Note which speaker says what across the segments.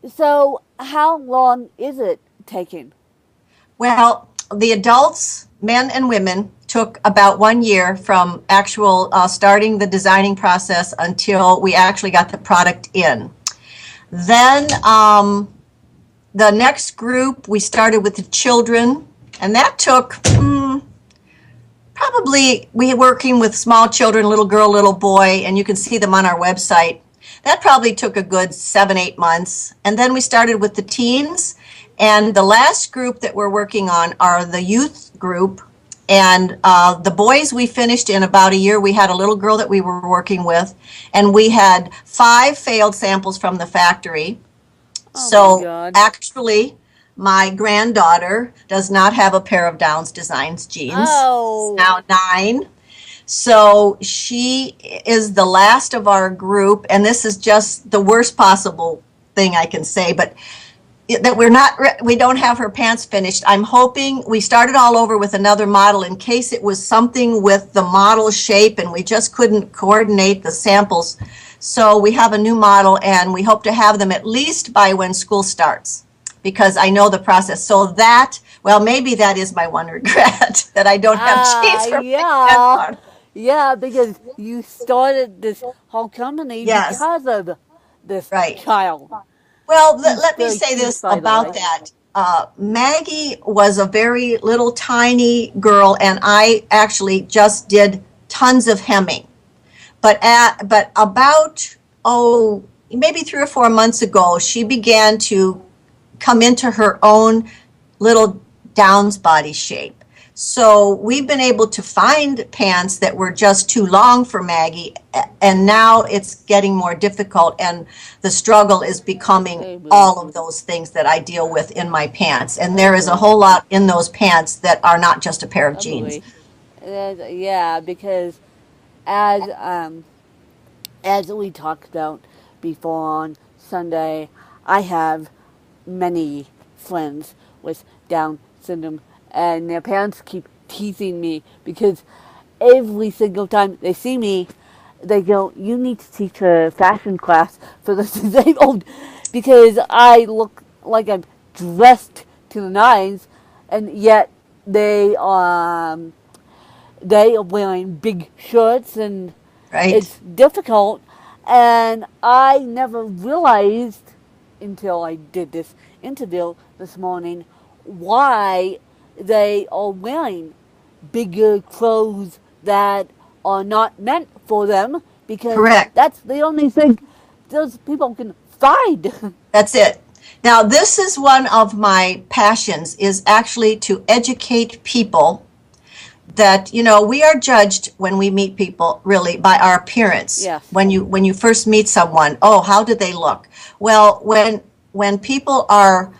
Speaker 1: So how long is it taking?
Speaker 2: Well, the adults, men and women, took about 1 year from actual starting the designing process until we actually got the product in. Then the next group, we started with the children, and that took probably, we were working with small children, little girl, little boy, and you can see them on our website. That probably took a good 7, 8 months. And then we started with the teens. And the last group that we're working on are the youth group. And the boys we finished in about a year. We had a little girl that we were working with, and we had 5 failed samples from the factory.
Speaker 1: Oh my
Speaker 2: So
Speaker 1: God.
Speaker 2: actually, my granddaughter does not have a pair of Downs Designs jeans. She's
Speaker 1: Oh.
Speaker 2: now 9. So she is the last of our group, and this is just the worst possible thing I can say, but that we don't have her pants finished. I'm hoping we started all over with another model in case it was something with the model shape and we just couldn't coordinate the samples. So we have a new model, and we hope to have them at least by when school starts, because I know the process. So that, well, maybe that is my one regret, that I don't have jeans for my
Speaker 1: Yeah.
Speaker 2: granddaughter.
Speaker 1: Yeah, because you started this whole company
Speaker 2: Yes,
Speaker 1: because of this
Speaker 2: right.
Speaker 1: child.
Speaker 2: Well,
Speaker 1: He's
Speaker 2: let me
Speaker 1: very
Speaker 2: say
Speaker 1: cute,
Speaker 2: this
Speaker 1: by the
Speaker 2: about
Speaker 1: way.
Speaker 2: that. Maggie was a very little tiny girl, and I actually just did tons of hemming. But about, maybe 3 or 4 months ago, she began to come into her own little Downs body shape. So we've been able to find pants that were just too long for Maggie, and now it's getting more difficult, and the struggle is becoming
Speaker 1: Hey, boo.
Speaker 2: all of those things that I deal with in my pants. And
Speaker 1: Oh
Speaker 2: there is a
Speaker 1: boy.
Speaker 2: whole lot in those pants that are not just a pair of
Speaker 1: Oh
Speaker 2: jeans.
Speaker 1: boy. Yeah, because as as we talked about before on Sunday, I have many friends with Down syndrome, and their parents keep teasing me because every single time they see me, they go, "You need to teach a fashion class for the disabled," because I look like I'm dressed to the nines, and yet they they are wearing big shirts, and
Speaker 2: Right?
Speaker 1: it's difficult. And I never realized until I did this interview this morning why they are wearing bigger clothes that are not meant for them, because
Speaker 2: Correct.
Speaker 1: that's the only thing those people can find.
Speaker 2: That's it. Now, this is one of my passions, is actually to educate people that, we are judged when we meet people really by our appearance.
Speaker 1: Yes.
Speaker 2: When you first meet someone, oh, how did they look? Well, when people are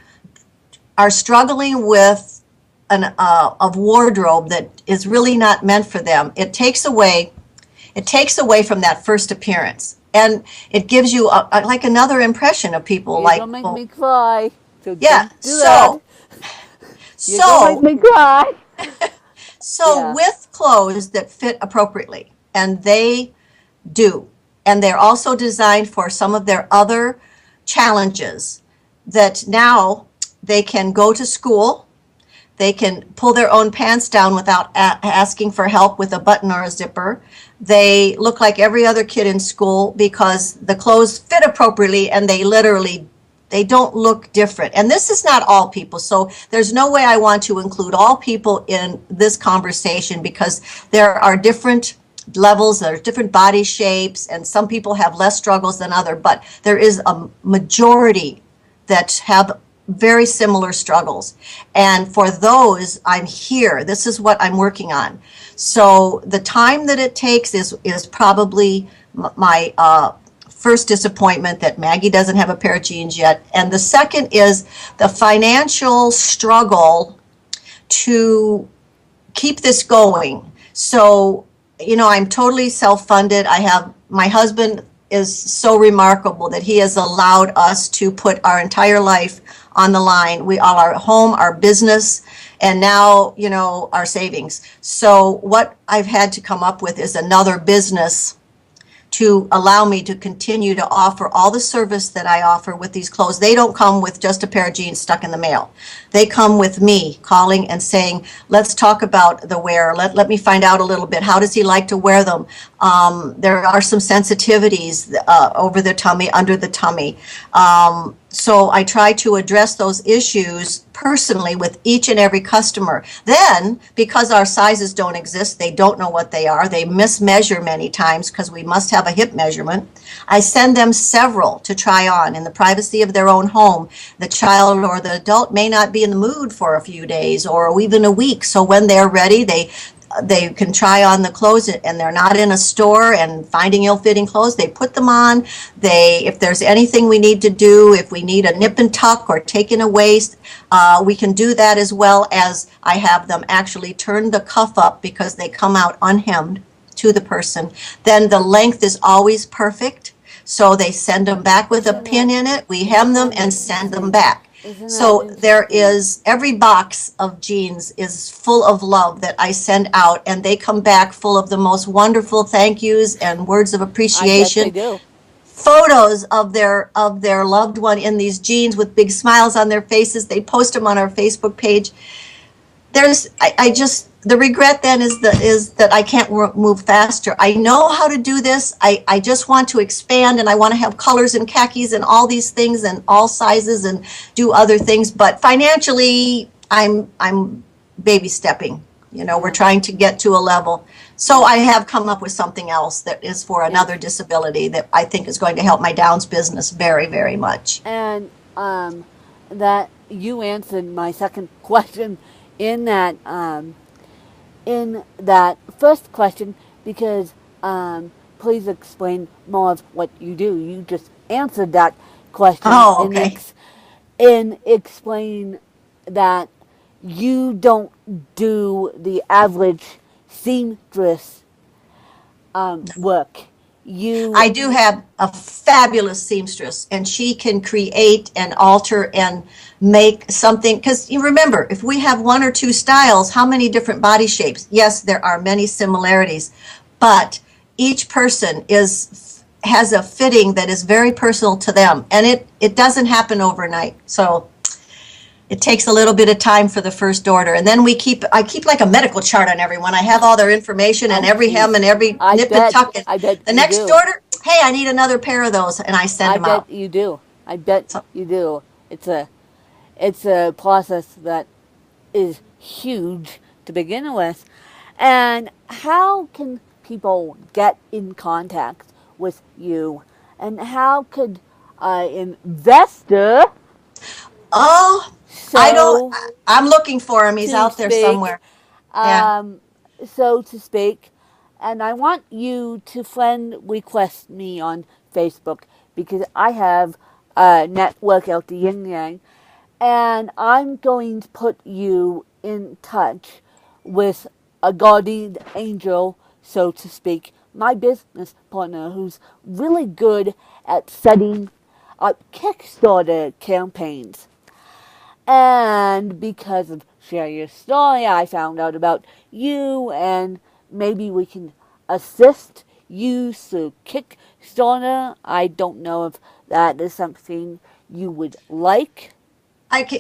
Speaker 2: struggling with a wardrobe that is really not meant for them, it takes away from that first appearance, and it gives you like another impression of people,
Speaker 1: You're
Speaker 2: like,
Speaker 1: gonna make
Speaker 2: well,
Speaker 1: me cry, so
Speaker 2: yeah.
Speaker 1: don't do that. You're gonna make
Speaker 2: So
Speaker 1: me cry.
Speaker 2: so
Speaker 1: Yeah.
Speaker 2: with clothes that fit appropriately, and they do, and they're also designed for some of their other challenges, that now they can go to school. They can pull their own pants down without asking for help with a button or a zipper. They look like every other kid in school because the clothes fit appropriately, and they don't look different. And this is not all people. So there's no way I want to include all people in this conversation, because there are different levels, there are different body shapes, and some people have less struggles than other, but there is a majority that have very similar struggles. And for those, I'm here. This is what I'm working on. So the time that it takes is probably my first disappointment, that Maggie doesn't have a pair of jeans yet. And the second is the financial struggle to keep this going. So, I'm totally self-funded. My husband is so remarkable that he has allowed us to put our entire life on the line. We all, our home, our business, and now, our savings. So what I've had to come up with is another business to allow me to continue to offer all the service that I offer with these clothes. They don't come with just a pair of jeans stuck in the mail. They come with me calling and saying, let's talk about the wear. Let me find out a little bit. How does he like to wear them? There are some sensitivities over the tummy, under the tummy. So I try to address those issues personally with each and every customer. Then, because our sizes don't exist, they don't know what they are, they mismeasure many times because we must have a hip measurement. I send them several to try on in the privacy of their own home. The child or the adult may not be in the mood for a few days or even a week. So when they're ready, they can try on the clothes and they're not in a store and finding ill-fitting clothes. They put them on. If there's anything we need to do, if we need a nip and tuck or take in a waist, we can do that, as well as I have them actually turn the cuff up because they come out unhemmed to the person. Then the length is always perfect. So they send them back with a pin in it. We hem them and send them back. So there is, every box of jeans is full of love that I send out, and they come back full of the most wonderful thank yous and words of appreciation.
Speaker 1: I bet they do.
Speaker 2: Photos of their loved one in these jeans with big smiles on their faces. They post them on our Facebook page. The regret then is that I can't move faster. I know how to do this. I just want to expand, and I want to have colors and khakis and all these things and all sizes and do other things. But financially, I'm baby stepping. We're trying to get to a level. So I have come up with something else that is for another disability that I think is going to help my Downs business very, very much.
Speaker 1: And that you answered my second question in that first question, because please explain more of what you do. You just answered that question.
Speaker 2: Oh, okay.
Speaker 1: And explain that you don't do the average seamstress work.
Speaker 2: I do have a fabulous seamstress, and she can create and alter and make something. Because you remember, if we have one or two styles, how many different body shapes? Yes, there are many similarities, but each person has a fitting that is very personal to them, and it doesn't happen overnight. So it takes a little bit of time for the first order, and then I keep like a medical chart on everyone. I have all their information and every hem and every nip and tuck.
Speaker 1: I bet
Speaker 2: the next order, hey, I need another pair of those, and I send them out.
Speaker 1: I bet you do. I bet you do. It's a process that is huge to begin with. And how can people get in contact with you? And how could an investor?
Speaker 2: Oh, I'm looking for him. He's out there somewhere.
Speaker 1: So to speak. And I want you to friend request me on Facebook, because I have a network out the yin yang, and I'm going to put you in touch with a guardian angel, so to speak, my business partner, who's really good at setting up Kickstarter campaigns. And because of Share Your Story, I found out about you, and maybe we can assist you through Kickstarter. I don't know if that is something you would like.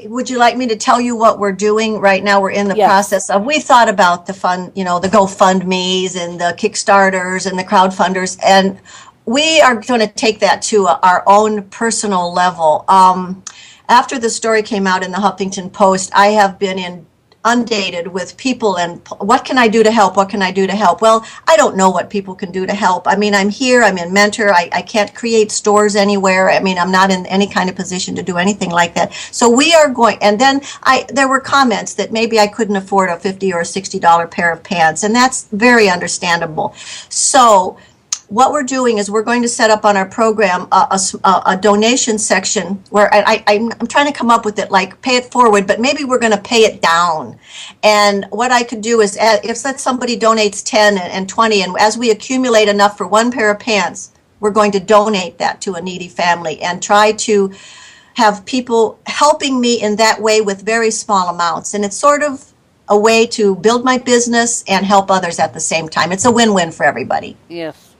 Speaker 2: Would you like me to tell you what we're doing right now? We're in the process of, we thought about the fund, the GoFundMe's and the Kickstarters and the crowdfunders, and we are going to take that to our own personal level. After the story came out in the Huffington Post, I have been inundated with people, and what can I do to help? What can I do to help? Well, I don't know what people can do to help. I mean, I'm here, I'm in Mentor, I can't create stores anywhere. I mean, I'm not in any kind of position to do anything like that. So we are going, and then there were comments that maybe I couldn't afford a $50 or $60 pair of pants, and that's very understandable. So what we're doing is we're going to set up on our program a donation section where I'm trying to come up with it, like pay it forward, but maybe we're going to pay it down. And what I could do is, if somebody donates 10 and 20, and as we accumulate enough for one pair of pants, we're going to donate that to a needy family and try to have people helping me in that way with very small amounts. And it's sort of a way to build my business and help others at the same time. It's a win-win for everybody.
Speaker 1: Yes.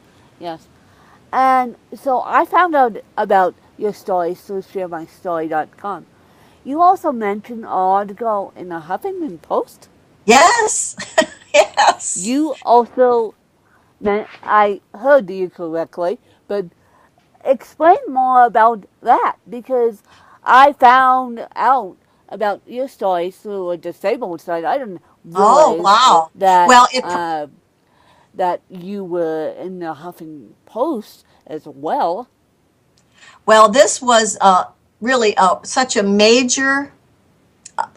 Speaker 1: And so I found out about your story through sharemystory.com. You also mentioned an article in the Huffington Post.
Speaker 2: Yes, yes.
Speaker 1: You also I heard you correctly, but explain more about that because I found out about your story through a disabled site. I didn't
Speaker 2: Oh,
Speaker 1: realize
Speaker 2: wow.
Speaker 1: that
Speaker 2: Well,
Speaker 1: that you were in the Huffington Post as well.
Speaker 2: this was really such a major.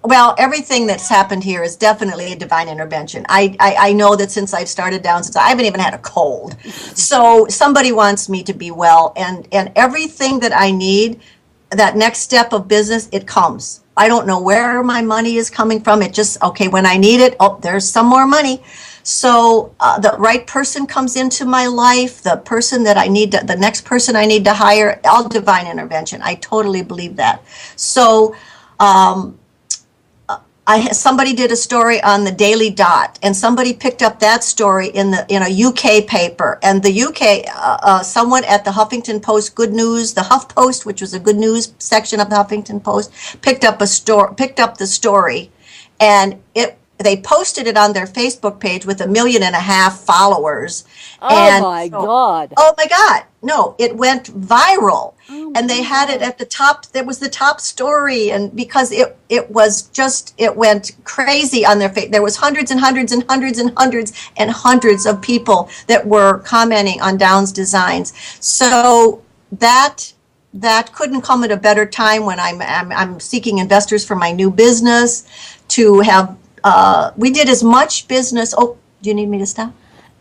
Speaker 2: Well, everything that's happened here is definitely a divine intervention. I know that since I've started down, since I haven't even had a cold. So somebody wants me to be well, and everything that I need, that next step of business, it comes. I don't know where my money is coming from. It just, okay, when I need it, oh, there's some more money. So the right person comes into my life, the person that I need, the next person I need to hire, all divine intervention. I totally believe that. So, somebody did a story on the Daily Dot, and somebody picked up that story in a UK paper, and the UK someone at the Huffington Post Good News, the Huff Post, which was a good news section of the Huffington Post, picked up the story, and they posted it on their Facebook page with 1.5 million followers,
Speaker 1: Oh
Speaker 2: and
Speaker 1: my
Speaker 2: so,
Speaker 1: God.
Speaker 2: oh my God, no, it went viral.
Speaker 1: Oh
Speaker 2: And
Speaker 1: my
Speaker 2: they had it
Speaker 1: God.
Speaker 2: at the top. That was the top story, and because it went crazy on their face. There was hundreds and hundreds and hundreds and hundreds and hundreds of people that were commenting on Downs Designs. So that couldn't come at a better time when I'm seeking investors for my new business to have. We did as much business. Oh, do you need me to stop?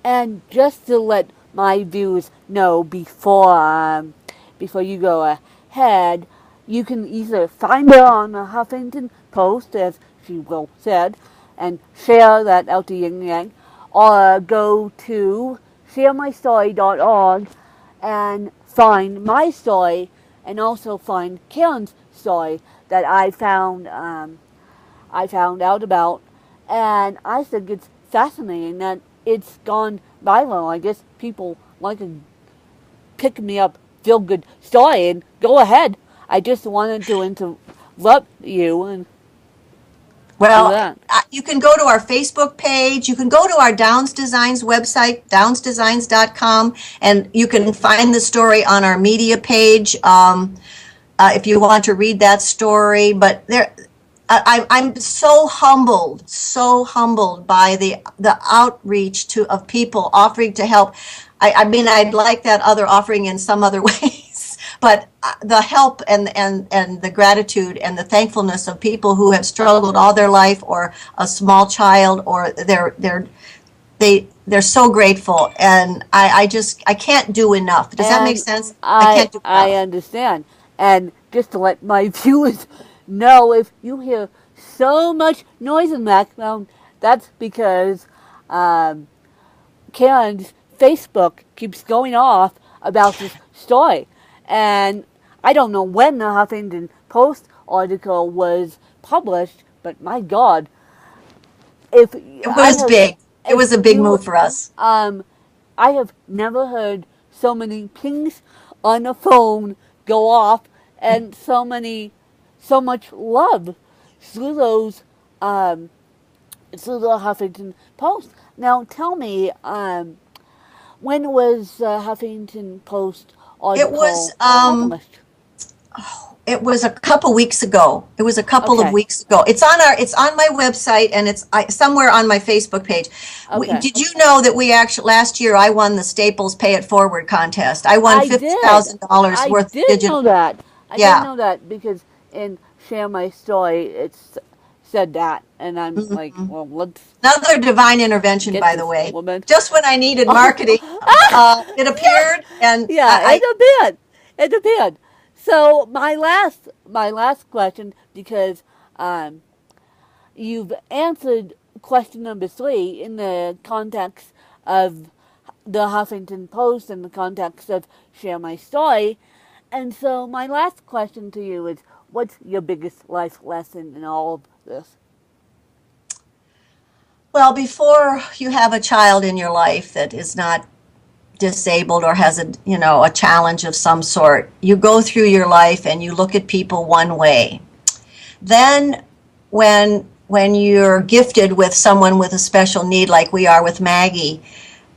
Speaker 1: And just to let my viewers know before you go ahead, you can either find her on the Huffington Post, as she well said, and share that out to Yin Yang, or go to sharemystory.org and find my story, and also find Karen's story that I found out about, and I think it's fascinating that it's gone viral. I guess people like a pick me up, feel good story, and go ahead. I just wanted to interrupt you and do
Speaker 2: Well,
Speaker 1: that.
Speaker 2: you can go to our Facebook page. You can go to our Downs Designs website, downsdesigns.com, and you can find the story on our media page if you want to read that story. But I'm so humbled by the outreach of people offering to help. I mean, I'd like that other offering in some other ways, but the help and the gratitude and the thankfulness of people who have struggled all their life, or a small child, or they're so grateful, and I can't do enough. Does that make
Speaker 1: And
Speaker 2: sense? I can't do
Speaker 1: I
Speaker 2: enough.
Speaker 1: understand. And just to let my viewers know, if you hear so much noise in the background, that's because um, Karen's Facebook keeps going off about this story. And I don't know when the Huffington Post article was published, but my God, if
Speaker 2: It
Speaker 1: I
Speaker 2: was
Speaker 1: have,
Speaker 2: big. It
Speaker 1: if
Speaker 2: was a big
Speaker 1: you,
Speaker 2: move for us.
Speaker 1: I have never heard so many pings on the phone go off, and so much love through um, through the Huffington Post. Now, tell me, when was the Huffington Post
Speaker 2: It was
Speaker 1: article
Speaker 2: um
Speaker 1: published?
Speaker 2: it was a couple weeks ago. It was a couple of
Speaker 1: Okay,
Speaker 2: weeks ago. It's on my website, and somewhere on my Facebook page.
Speaker 1: okay.
Speaker 2: Did you know that we actually last year I won the Staples Pay It Forward contest? I won
Speaker 1: I
Speaker 2: fifty
Speaker 1: did.
Speaker 2: thousand dollars
Speaker 1: I
Speaker 2: worth of
Speaker 1: did
Speaker 2: digital.
Speaker 1: know that. I did
Speaker 2: Yeah.
Speaker 1: know that because in Share My Story, it's said that, and I'm like,
Speaker 2: Mhm.
Speaker 1: well, let's
Speaker 2: Another divine intervention,
Speaker 1: get
Speaker 2: by the
Speaker 1: this
Speaker 2: way.
Speaker 1: woman.
Speaker 2: Just when I needed marketing, it appeared, and
Speaker 1: Yeah, it appeared. It appeared. So my last question, because um, you've answered question number 3 in the context of the Huffington Post and the context of Share My Story. And so my last question to you is, what's your biggest life lesson in all of this?
Speaker 2: well, before you have a child in your life that is not disabled or has a challenge of some sort, you go through your life and you look at people one way. Then when you're gifted with someone with a special need like we are with Maggie,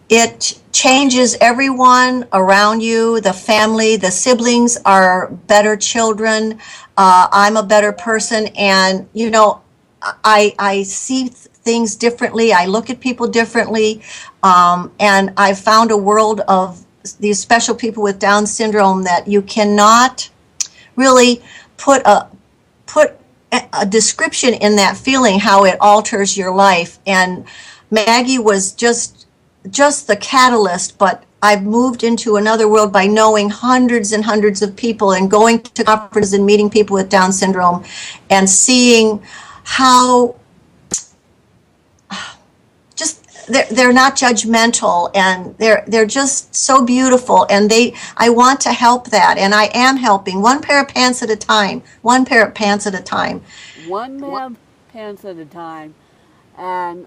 Speaker 2: it changes everyone around you, the family, the siblings are better children. I'm a better person, and I see things differently. I look at people differently, and I've found a world of these special people with Down syndrome that you cannot really put a description in that feeling, how it alters your life. And Maggie was just the catalyst, but I've moved into another world by knowing hundreds and hundreds of people and going to conferences and meeting people with Down syndrome and seeing how just they're not judgmental, and they're just so beautiful, and I want to help that, and I am helping one pair of pants at a time, one pair of pants at a time.
Speaker 1: One man pants at a time, and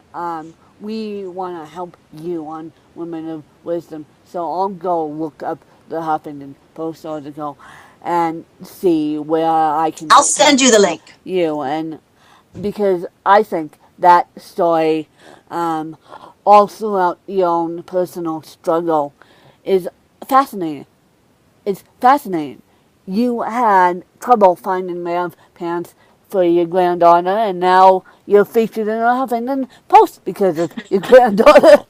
Speaker 1: we want to help you on Women of Wisdom. So I'll go look up the Huffington Post article and see where I can.
Speaker 2: I'll send you the link.
Speaker 1: You, and because I think that story, all throughout your own personal struggle, is fascinating. It's fascinating. You had trouble finding male pants for your granddaughter, and now you're featured in a Huffington Post because of your granddaughter.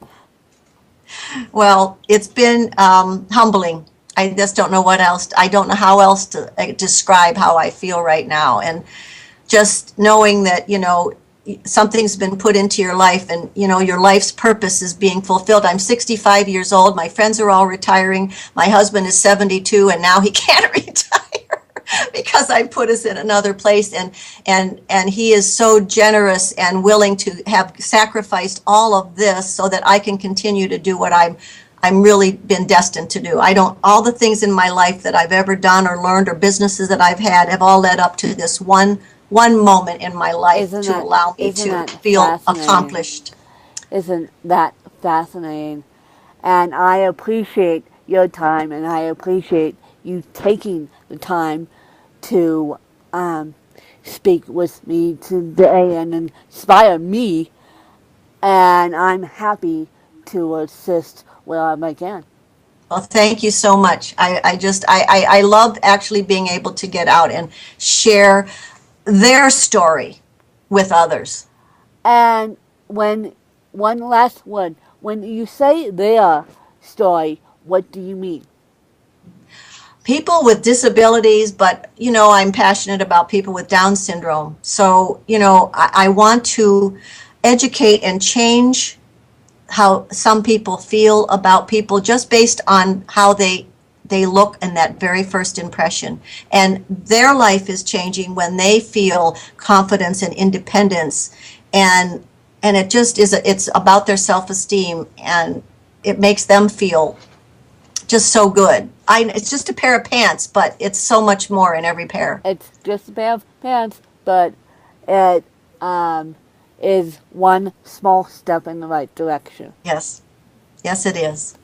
Speaker 2: Well, it's been humbling. I just don't know what else. I don't know how else to describe how I feel right now. And just knowing that, something's been put into your life, and, your life's purpose is being fulfilled. I'm 65 years old. My friends are all retiring. My husband is 72, and now he can't retire because I put us in another place. And he is so generous and willing to have sacrificed all of this so that I can continue to do what I'm really been destined to do. All the things in my life that I've ever done or learned or businesses that I've had have all led up to this one moment in my life allow me to feel accomplished.
Speaker 1: Isn't that fascinating? And I appreciate your time, and I appreciate you taking the time to speak with me today and inspire me. And I'm happy to assist where I can.
Speaker 2: Well, thank you so much. I love actually being able to get out and share their story with others.
Speaker 1: And one last one, when you say their story, what do you mean?
Speaker 2: People with disabilities, but I'm passionate about people with Down syndrome. So I want to educate and change how some people feel about people just based on how they look in that very first impression. And their life is changing when they feel confidence and independence. And it just it's about their self-esteem, and it makes them feel just so good. It's just a pair of pants, but it's so much more in every pair.
Speaker 1: It's just a pair of pants, but it is one small step in the right direction.
Speaker 2: Yes. Yes, it is.